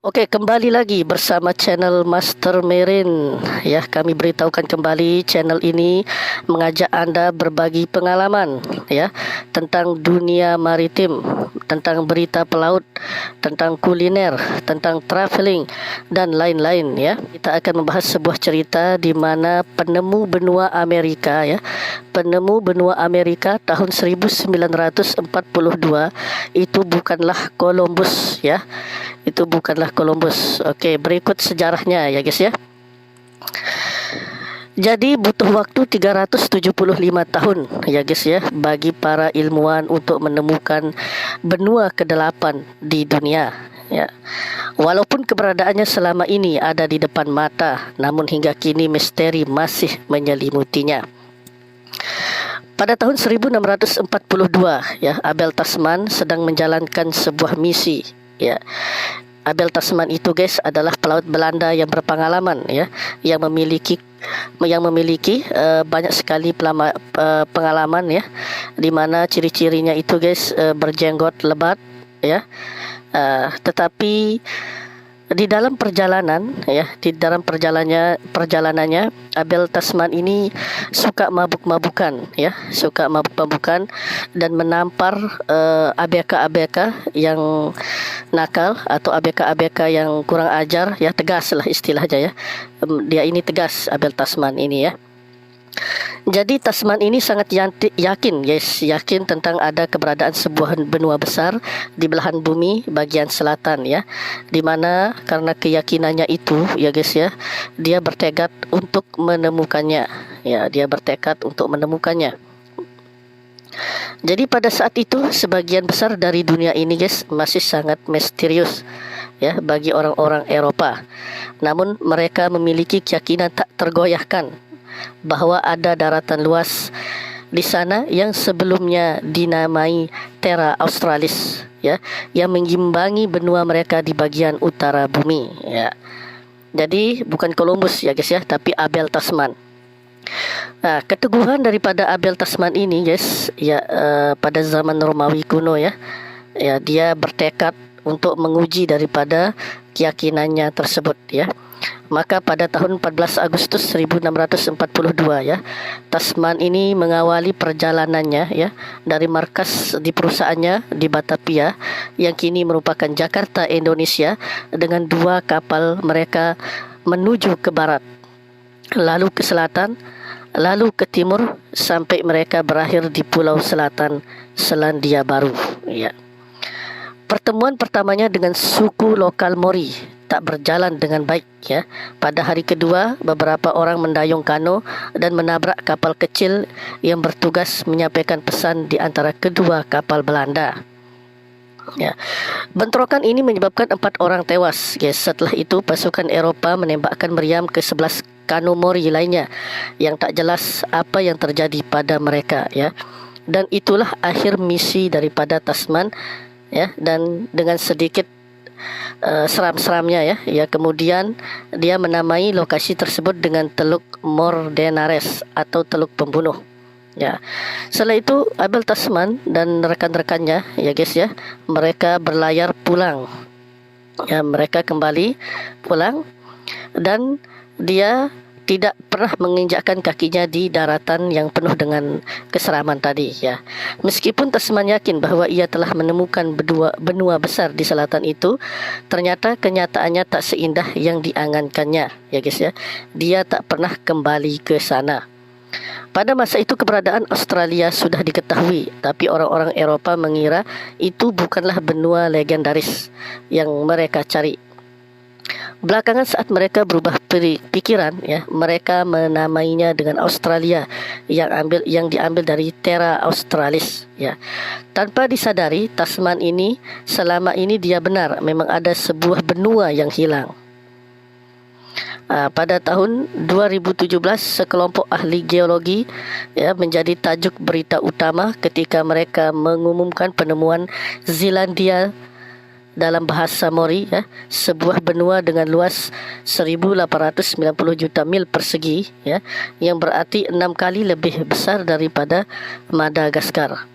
Oke, kembali lagi bersama channel Master Marine. Ya, kami beritahukan kembali channel ini mengajak Anda berbagi pengalaman ya tentang dunia maritim, tentang berita pelaut, tentang kuliner, tentang traveling dan lain-lain ya. Kita akan membahas sebuah cerita di mana penemu benua Amerika ya. Penemu benua Amerika tahun 1942 itu bukanlah Columbus ya. Itu bukanlah Columbus. Oke, berikut sejarahnya ya guys ya. Jadi butuh waktu 375 tahun ya guys ya bagi para ilmuwan untuk menemukan benua ke-8 di dunia ya. Walaupun keberadaannya selama ini ada di depan mata, namun hingga kini misteri masih menyelimutinya. Pada tahun 1642 ya, Abel Tasman sedang menjalankan sebuah misi ya. Abel Tasman itu guys adalah pelaut Belanda yang berpengalaman ya, yang memiliki banyak sekali pengalaman ya, di mana ciri-cirinya itu guys berjenggot lebat ya. Tetapi di dalam perjalanannya Abel Tasman ini suka mabuk-mabukan ya, dan menampar ABK-ABK yang nakal atau ABK-ABK yang kurang ajar ya, tegas lah istilahnya ya. Dia ini tegas, Abel Tasman ini ya. Jadi Tasman ini sangat yakin tentang ada keberadaan sebuah benua besar di belahan bumi bagian selatan ya, dimana karena keyakinannya itu ya guys ya, dia bertekad untuk menemukannya ya, Jadi pada saat itu sebagian besar dari dunia ini guys masih sangat misterius ya bagi orang-orang Eropa. Namun mereka memiliki keyakinan tak tergoyahkan bahwa ada daratan luas di sana yang sebelumnya dinamai Terra Australis ya, yang mengimbangi benua mereka di bagian utara bumi ya. Jadi bukan Columbus ya guys ya, tapi Abel Tasman. Nah, keteguhan daripada Abel Tasman ini guys ya, pada zaman Romawi kuno ya, dia bertekad untuk menguji daripada keyakinannya tersebut ya. Maka pada tahun 14 Agustus 1642 ya, Tasman ini mengawali perjalanannya ya dari markas di perusahaannya di Batavia yang kini merupakan Jakarta, Indonesia, dengan 2 kapal mereka menuju ke barat, lalu ke selatan, lalu ke timur, sampai mereka berakhir di Pulau Selatan Selandia Baru ya. Pertemuan pertamanya dengan suku lokal Mori tak berjalan dengan baik ya. Pada hari kedua, beberapa orang mendayung kano dan menabrak kapal kecil yang bertugas menyampaikan pesan di antara kedua kapal Belanda. Ya. Bentrokan ini menyebabkan 4 orang tewas. Ya, setelah itu pasukan Eropa menembakkan meriam ke 11 kano Mori lainnya yang tak jelas apa yang terjadi pada mereka ya. Dan itulah akhir misi daripada Tasman ya, dan dengan sedikit seram-seramnya ya, kemudian dia menamai lokasi tersebut dengan Teluk Mordenares atau Teluk Pembunuh ya. Setelah itu Abel Tasman dan rekan-rekannya ya guys ya, mereka berlayar pulang ya, mereka kembali pulang dan dia tidak pernah menginjakkan kakinya di daratan yang penuh dengan keseraman tadi ya. Meskipun Tasman yakin bahwa ia telah menemukan benua besar di selatan itu, ternyata kenyataannya tak seindah yang diangankannya ya guys ya. Dia tak pernah kembali ke sana. Pada masa itu keberadaan Australia sudah diketahui, tapi orang-orang Eropa mengira itu bukanlah benua legendaris yang mereka cari. Belakangan saat mereka berubah pikiran ya, mereka menamainya dengan Australia yang diambil dari Terra Australis ya. Tanpa disadari, Tasman ini selama ini dia benar memang ada sebuah benua yang hilang. Pada tahun 2017 sekelompok ahli geologi ya menjadi tajuk berita utama ketika mereka mengumumkan penemuan Zealandia dalam bahasa Mori ya, sebuah benua dengan luas 1890 juta mil persegi ya, yang berarti 6 kali lebih besar daripada Madagaskar.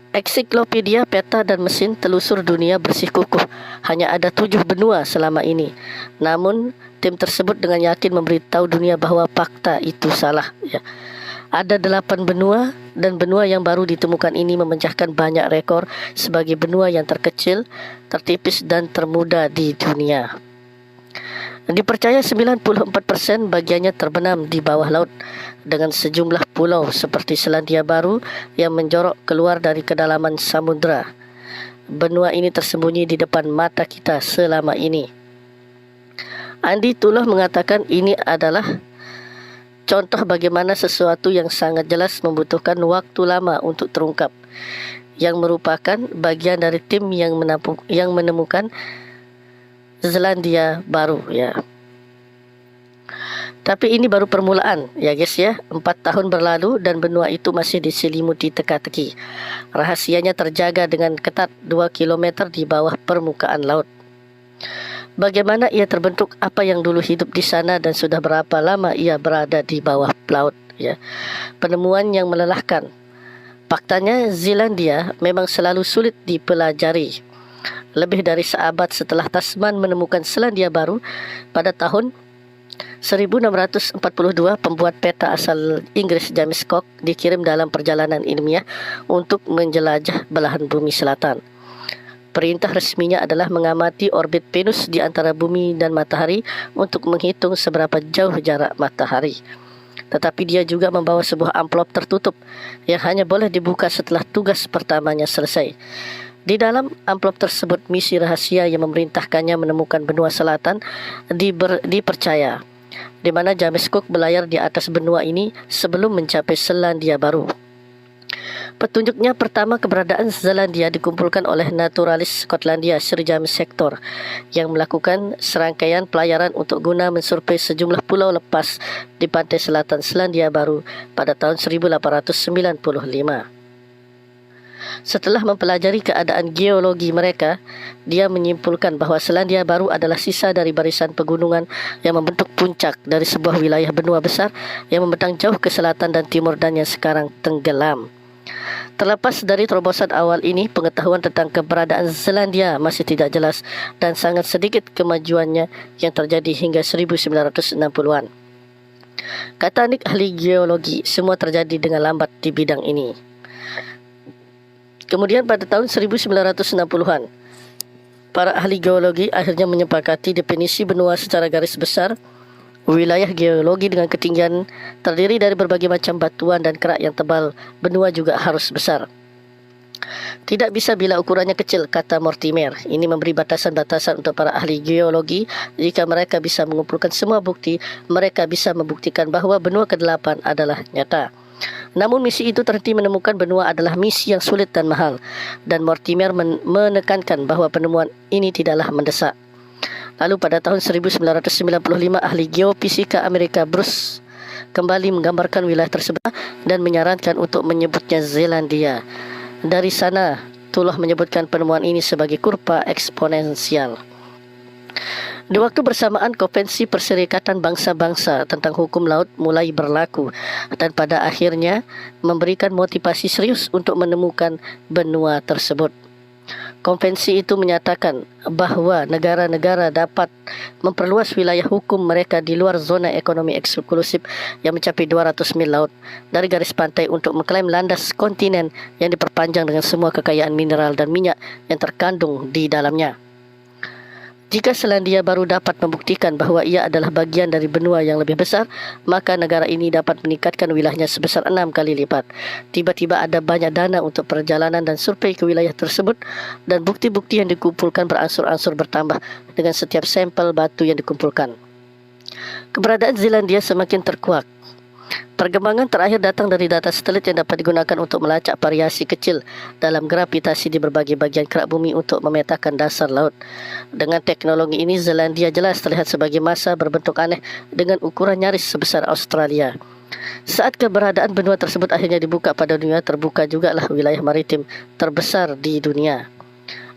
Ensiklopedia Peta dan Mesin Telusur Dunia bersikukuh hanya ada 7 benua selama ini. Namun, tim tersebut dengan yakin memberitahu dunia bahawa fakta itu salah. Ya. Ada 8 benua dan benua yang baru ditemukan ini memecahkan banyak rekor sebagai benua yang terkecil, tertipis dan termuda di dunia. Dipercaya 94% bagiannya terbenam di bawah laut dengan sejumlah pulau seperti Selandia Baru yang menjorok keluar dari kedalaman samudera. Benua ini tersembunyi di depan mata kita selama ini. Andi Tullah mengatakan ini adalah contoh bagaimana sesuatu yang sangat jelas membutuhkan waktu lama untuk terungkap, yang merupakan bagian dari tim yang menemukan Selandia Baru, ya. Tapi ini baru permulaan, ya guys ya. 4 tahun berlalu dan benua itu masih diselimuti teka-teki. Rahasianya terjaga dengan ketat 2 km di bawah permukaan laut. Bagaimana ia terbentuk, apa yang dulu hidup di sana dan sudah berapa lama ia berada di bawah laut, ya. Penemuan yang melelahkan. Faktanya Zealandia memang selalu sulit dipelajari. Lebih dari seabad setelah Tasman menemukan Selandia Baru pada tahun 1642, pembuat peta asal Inggris James Cook dikirim dalam perjalanan ilmiah untuk menjelajah belahan bumi selatan. Perintah resminya adalah mengamati orbit Venus di antara bumi dan matahari untuk menghitung seberapa jauh jarak matahari. Tetapi dia juga membawa sebuah amplop tertutup yang hanya boleh dibuka setelah tugas pertamanya selesai. Di dalam amplop tersebut, misi rahasia yang memerintahkannya menemukan benua selatan dipercaya, di mana James Cook berlayar di atas benua ini sebelum mencapai Selandia Baru. Petunjuknya pertama keberadaan Zealandia dikumpulkan oleh naturalis Skotlandia Sir James Hector yang melakukan serangkaian pelayaran untuk guna mensurvei sejumlah pulau lepas di pantai selatan Selandia Baru pada tahun 1895. Setelah mempelajari keadaan geologi mereka, dia menyimpulkan bahawa Selandia Baru adalah sisa dari barisan pegunungan yang membentuk puncak dari sebuah wilayah benua besar yang membentang jauh ke selatan dan timur dan yang sekarang tenggelam. Terlepas dari terobosan awal ini, pengetahuan tentang keberadaan Zealandia masih tidak jelas dan sangat sedikit kemajuannya yang terjadi hingga 1960-an. Kata Nick, ahli geologi, semua terjadi dengan lambat di bidang ini. Kemudian pada tahun 1960-an, para ahli geologi akhirnya menyepakati definisi benua secara garis besar. Wilayah geologi dengan ketinggian terdiri dari berbagai macam batuan dan kerak yang tebal. Benua juga harus besar. Tidak bisa bila ukurannya kecil, kata Mortimer. Ini memberi batasan-batasan untuk para ahli geologi. Jika mereka bisa mengumpulkan semua bukti, mereka bisa membuktikan bahawa benua ke-8 adalah nyata. Namun misi itu terhenti menemukan benua adalah misi yang sulit dan mahal. Dan Mortimer menekankan bahawa penemuan ini tidaklah mendesak. Lalu pada tahun 1995, ahli geofisika Amerika Bruce kembali menggambarkan wilayah tersebut dan menyarankan untuk menyebutnya Zealandia. Dari sana, Tullah menyebutkan penemuan ini sebagai kurva eksponensial. Di waktu bersamaan, Konvensi Perserikatan Bangsa-Bangsa tentang Hukum Laut mulai berlaku dan pada akhirnya memberikan motivasi serius untuk menemukan benua tersebut. Konvensi itu menyatakan bahawa negara-negara dapat memperluas wilayah hukum mereka di luar zona ekonomi eksklusif yang mencapai 200 mil laut dari garis pantai untuk mengklaim landas kontinen yang diperpanjang dengan semua kekayaan mineral dan minyak yang terkandung di dalamnya. Jika Selandia Baru dapat membuktikan bahawa ia adalah bagian dari benua yang lebih besar, maka negara ini dapat meningkatkan wilayahnya sebesar 6 kali lipat. Tiba-tiba ada banyak dana untuk perjalanan dan survei ke wilayah tersebut dan bukti-bukti yang dikumpulkan beransur-ansur bertambah dengan setiap sampel batu yang dikumpulkan. Keberadaan Zealandia semakin terkuak. Perkembangan terakhir datang dari data satelit yang dapat digunakan untuk melacak variasi kecil dalam gravitasi di berbagai bagian kerak bumi untuk memetakan dasar laut. Dengan teknologi ini, Zealandia jelas terlihat sebagai massa berbentuk aneh dengan ukuran nyaris sebesar Australia. Saat keberadaan benua tersebut akhirnya dibuka pada dunia, terbuka jugalah wilayah maritim terbesar di dunia.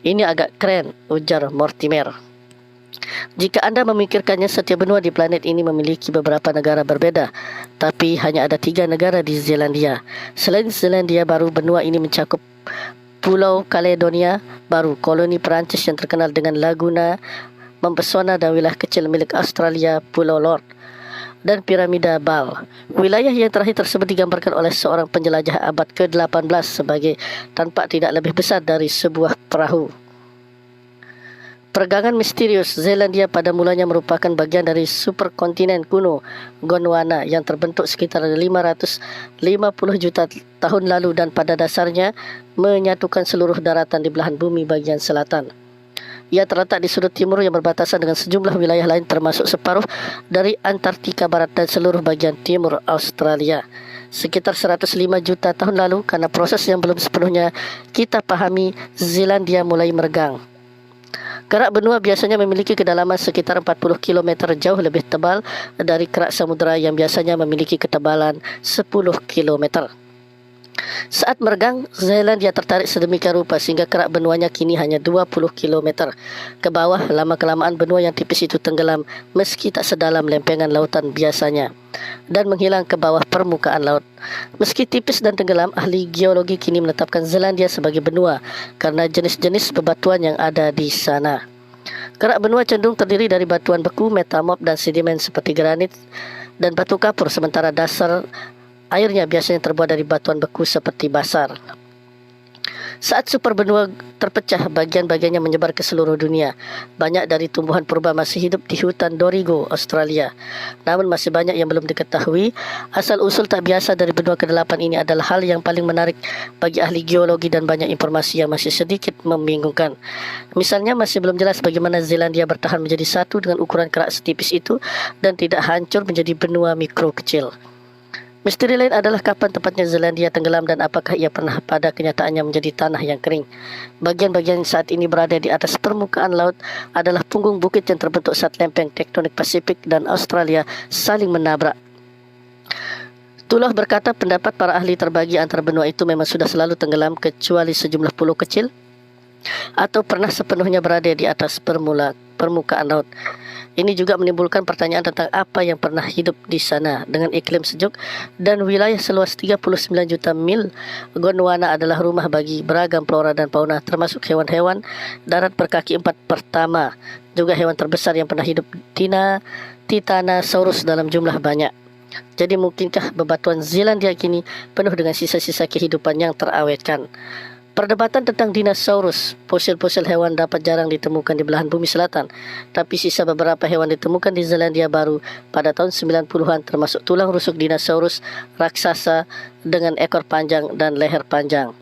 Ini agak keren, ujar Mortimer. Jika Anda memikirkannya, setiap benua di planet ini memiliki beberapa negara berbeda, tapi hanya ada 3 negara di Zealandia. Selain Zealandia Baru, benua ini mencakup Pulau Caledonia Baru, koloni Perancis yang terkenal dengan laguna mempesona dan wilayah kecil milik Australia, Pulau Lord, dan Piramida Bal. Wilayah yang terakhir tersebut digambarkan oleh seorang penjelajah abad ke-18 sebagai tampak tidak lebih besar dari sebuah perahu. Pergangan misterius Zelandia pada mulanya merupakan bagian dari superkontinen kuno Gondwana yang terbentuk sekitar 550 juta tahun lalu dan pada dasarnya menyatukan seluruh daratan di belahan bumi bagian selatan. Ia terletak di sudut timur yang berbatasan dengan sejumlah wilayah lain termasuk separuh dari Antartika Barat dan seluruh bagian timur Australia. Sekitar 105 juta tahun lalu, karena proses yang belum sepenuhnya kita pahami, Zelandia mulai meregang. Kerak benua biasanya memiliki kedalaman sekitar 40 km, jauh lebih tebal dari kerak samudera yang biasanya memiliki ketebalan 10 km. Saat meregang, Zelandia tertarik sedemikian rupa sehingga kerak benuanya kini hanya 20 km ke bawah. Lama-kelamaan benua yang tipis itu tenggelam meski tak sedalam lempengan lautan biasanya dan menghilang ke bawah permukaan laut. Meski tipis dan tenggelam, ahli geologi kini menetapkan Zelandia sebagai benua karena jenis-jenis bebatuan yang ada di sana. Kerak benua cenderung terdiri dari batuan beku, metamorf dan sedimen seperti granit dan batu kapur, sementara dasar airnya biasanya terbuat dari batuan beku seperti basar. Saat superbenua terpecah, bagian-bagiannya menyebar ke seluruh dunia. Banyak dari tumbuhan purba masih hidup di hutan Dorrigo, Australia. Namun masih banyak yang belum diketahui. Asal-usul tak biasa dari benua ke-8 ini adalah hal yang paling menarik bagi ahli geologi dan banyak informasi yang masih sedikit membingungkan. Misalnya, masih belum jelas bagaimana Zelandia bertahan menjadi satu dengan ukuran kerak setipis itu dan tidak hancur menjadi benua mikro kecil. Misteri lain adalah kapan tepatnya Zelandia tenggelam dan apakah ia pernah pada kenyataannya menjadi tanah yang kering. Bagian-bagian saat ini berada di atas permukaan laut adalah punggung bukit yang terbentuk saat lempeng tektonik Pasifik dan Australia saling menabrak. Tullah berkata pendapat para ahli terbagi antara benua itu memang sudah selalu tenggelam kecuali sejumlah pulau kecil atau pernah sepenuhnya berada di atas permukaan laut. Ini juga menimbulkan pertanyaan tentang apa yang pernah hidup di sana. Dengan iklim sejuk dan wilayah seluas 39 juta mil, Gondwana adalah rumah bagi beragam flora dan fauna, termasuk hewan-hewan darat berkaki 4 pertama, juga hewan terbesar yang pernah hidup, Titanosaurus, dalam jumlah banyak. Jadi mungkinkah bebatuan Zelandia kini penuh dengan sisa-sisa kehidupan yang terawetkan? Perdebatan tentang dinosaurus, fosil-fosil hewan dapat jarang ditemukan di belahan bumi selatan, tapi sisa beberapa hewan ditemukan di Zelandia Baru pada tahun 90-an, termasuk tulang rusuk dinosaurus raksasa dengan ekor panjang dan leher panjang.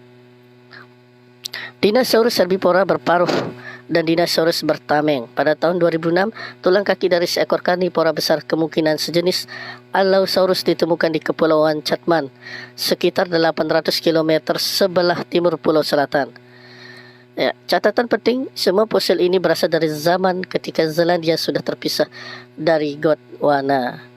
Dinosaurus herbivora berparuh dan dinosaurus bertameng. Pada tahun 2006, tulang kaki dari seekor karnivora besar kemungkinan sejenis Allosaurus ditemukan di Kepulauan Chatham, sekitar 800 km sebelah timur Pulau Selatan. Ya, catatan penting, semua fosil ini berasal dari zaman ketika Zelandia sudah terpisah dari Gondwana.